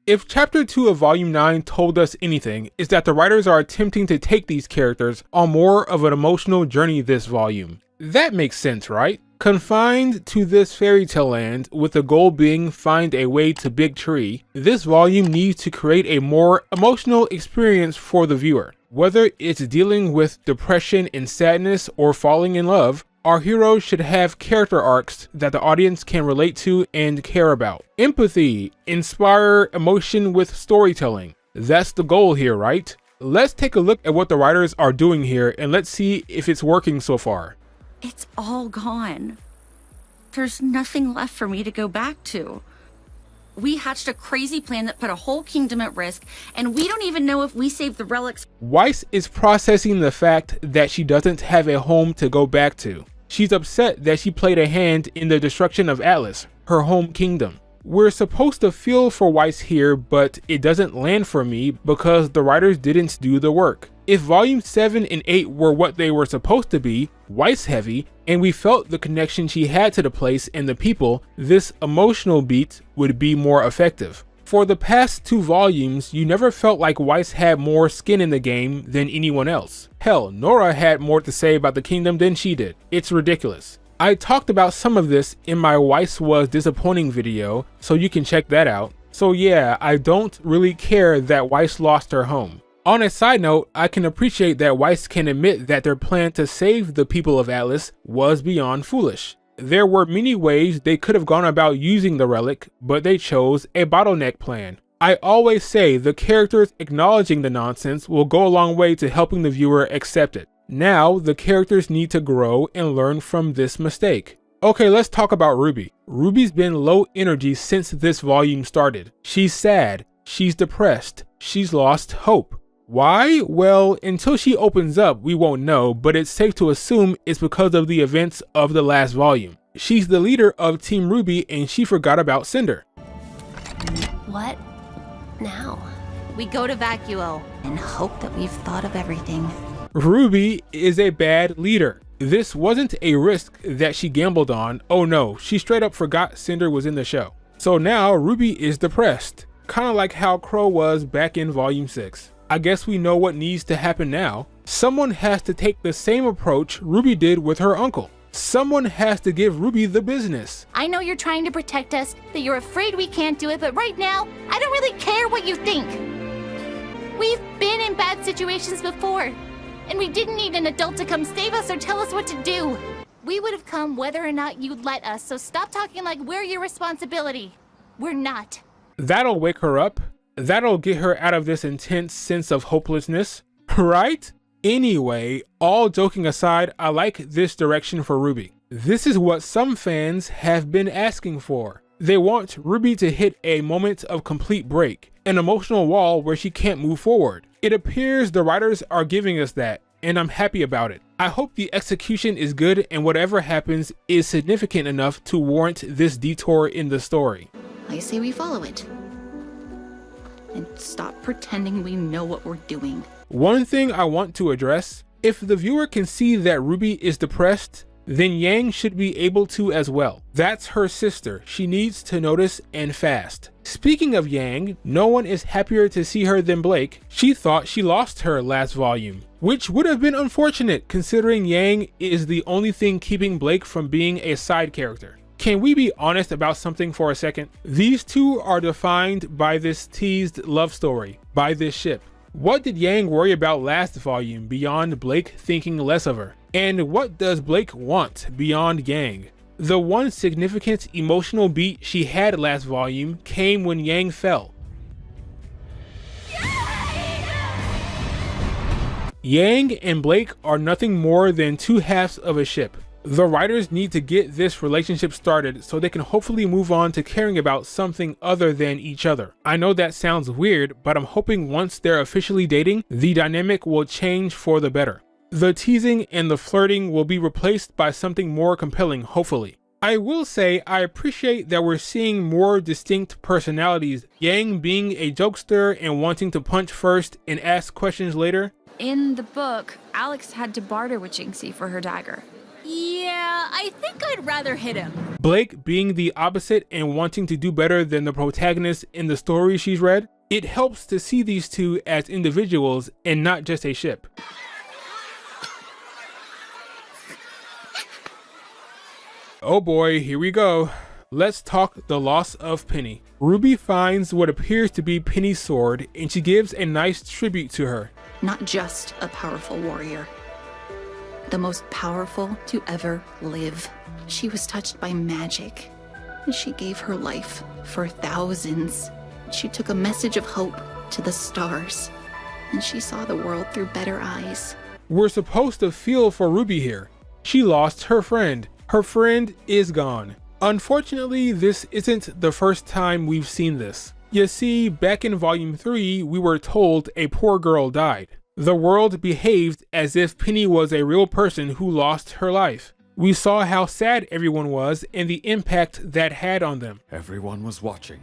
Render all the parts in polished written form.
If Chapter 2 of Volume 9 told us anything, it's that the writers are attempting to take these characters on more of an emotional journey this volume. That makes sense, right? Confined to this fairy tale land, with the goal being find a way to Big Tree, this volume needs to create a more emotional experience for the viewer. Whether it's dealing with depression and sadness or falling in love, our heroes should have character arcs that the audience can relate to and care about. Empathy, inspire emotion with storytelling. That's the goal here, right? Let's take a look at what the writers are doing here and let's see if it's working so far. It's all gone. There's nothing left for me to go back to. We hatched a crazy plan that put a whole kingdom at risk, and we don't even know if we saved the relics. Weiss is processing the fact that she doesn't have a home to go back to. She's upset that she played a hand in the destruction of Atlas, her home kingdom. We're supposed to feel for Weiss here, but it doesn't land for me because the writers didn't do the work. If Volume 7 and 8 were what they were supposed to be, Weiss heavy, and we felt the connection she had to the place and the people, this emotional beat would be more effective. For the past 2 volumes, you never felt like Weiss had more skin in the game than anyone else. Hell, Nora had more to say about the kingdom than she did. It's ridiculous. I talked about some of this in my Weiss was disappointing video, so you can check that out. So yeah, I don't really care that Weiss lost her home. On a side note, I can appreciate that Weiss can admit that their plan to save the people of Atlas was beyond foolish. There were many ways they could have gone about using the relic, but they chose a bottleneck plan. I always say the characters acknowledging the nonsense will go a long way to helping the viewer accept it. Now, the characters need to grow and learn from this mistake. Okay, let's talk about RWBY. RWBY's been low energy since this volume started. She's sad, she's depressed, she's lost hope. Why? Well, until she opens up, we won't know, but it's safe to assume it's because of the events of the last volume. She's the leader of Team RWBY and she forgot about Cinder. What now? We go to Vacuo and hope that we've thought of everything. RWBY is a bad leader. This wasn't a risk that she gambled on. Oh no, she straight up forgot Cinder was in the show. So now RWBY is depressed, kind of like how Crow was back in Volume 6. I guess we know what needs to happen now. Someone has to take the same approach RWBY did with her uncle. Someone has to give RWBY the business. I know you're trying to protect us, that you're afraid we can't do it, but right now, I don't really care what you think. We've been in bad situations before, and we didn't need an adult to come save us or tell us what to do. We would have come whether or not you'd let us, so stop talking like we're your responsibility. We're not. That'll wake her up. That'll get her out of this intense sense of hopelessness, right? Anyway, all joking aside, I like this direction for RWBY. This is what some fans have been asking for. They want RWBY to hit a moment of complete break, an emotional wall where she can't move forward. It appears the writers are giving us that, and I'm happy about it. I hope the execution is good and whatever happens is significant enough to warrant this detour in the story. I say we follow it. And stop pretending we know what we're doing. One thing I want to address, if the viewer can see that RWBY is depressed, then Yang should be able to as well. That's her sister. She needs to notice and fast. Speaking of Yang, no one is happier to see her than Blake. She thought she lost her last volume, which would have been unfortunate considering Yang is the only thing keeping Blake from being a side character. Can we be honest about something for a second? These two are defined by this teased love story, by this ship. What did Yang worry about last volume beyond Blake thinking less of her? And what does Blake want beyond Yang? The one significant emotional beat she had last volume came when Yang fell. Yang and Blake are nothing more than two halves of a ship. The writers need to get this relationship started so they can hopefully move on to caring about something other than each other. I know that sounds weird, but I'm hoping once they're officially dating, the dynamic will change for the better. The teasing and the flirting will be replaced by something more compelling, hopefully. I will say I appreciate that we're seeing more distinct personalities, Yang being a jokester and wanting to punch first and ask questions later. In the book, Alex had to barter with Jinxie for her dagger. Yeah, I think I'd rather hit him. Blake being the opposite and wanting to do better than the protagonist in the story she's read, it helps to see these two as individuals and not just a ship. Oh boy, here we go. Let's talk the loss of Penny. Ruby finds what appears to be Penny's sword and she gives a nice tribute to her. Not just a powerful warrior, the most powerful to ever live. She was touched by magic, and she gave her life for thousands. She took a message of hope to the stars, and she saw the world through better eyes. We're supposed to feel for Ruby here. She lost her friend. Her friend is gone. Unfortunately, this isn't the first time we've seen this. You see, back in Volume 3, we were told a poor girl died. The world behaved as if Penny was a real person who lost her life. We saw how sad everyone was and the impact that had on them. Everyone was watching.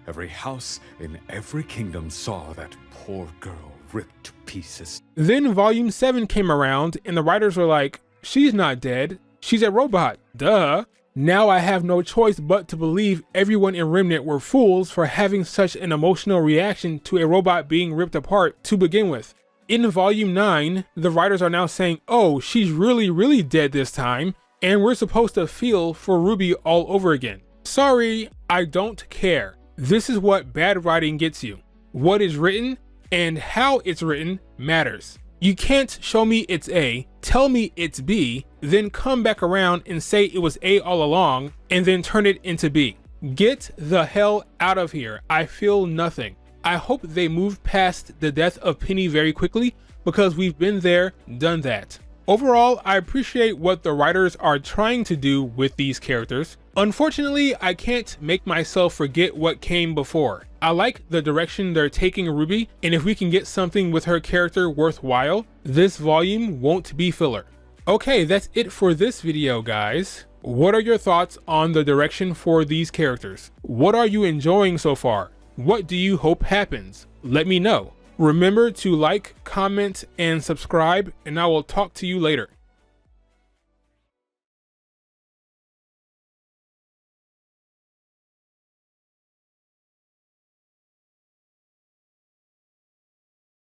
Every house in every kingdom saw that poor girl ripped to pieces. Then Volume 7 came around and the writers were like, she's not dead. She's a robot, duh. Now I have no choice but to believe everyone in Remnant were fools for having such an emotional reaction to a robot being ripped apart to begin with. In Volume 9, the writers are now saying, oh, she's really dead this time, and we're supposed to feel for Ruby all over again. Sorry, I don't care. This is what bad writing gets you. What is written and how it's written matters. You can't show me it's A, tell me it's B, then come back around and say it was A all along, and then turn it into B. Get the hell out of here. I feel nothing. I hope they move past the death of Penny very quickly because we've been there, done that. Overall, I appreciate what the writers are trying to do with these characters. Unfortunately, I can't make myself forget what came before. I like the direction they're taking Ruby, and if we can get something with her character worthwhile, this volume won't be filler. Okay, that's it for this video, guys. What are your thoughts on the direction for these characters? What are you enjoying so far? What do you hope happens? Let me know. Remember to like, comment, and subscribe, and I will talk to you later.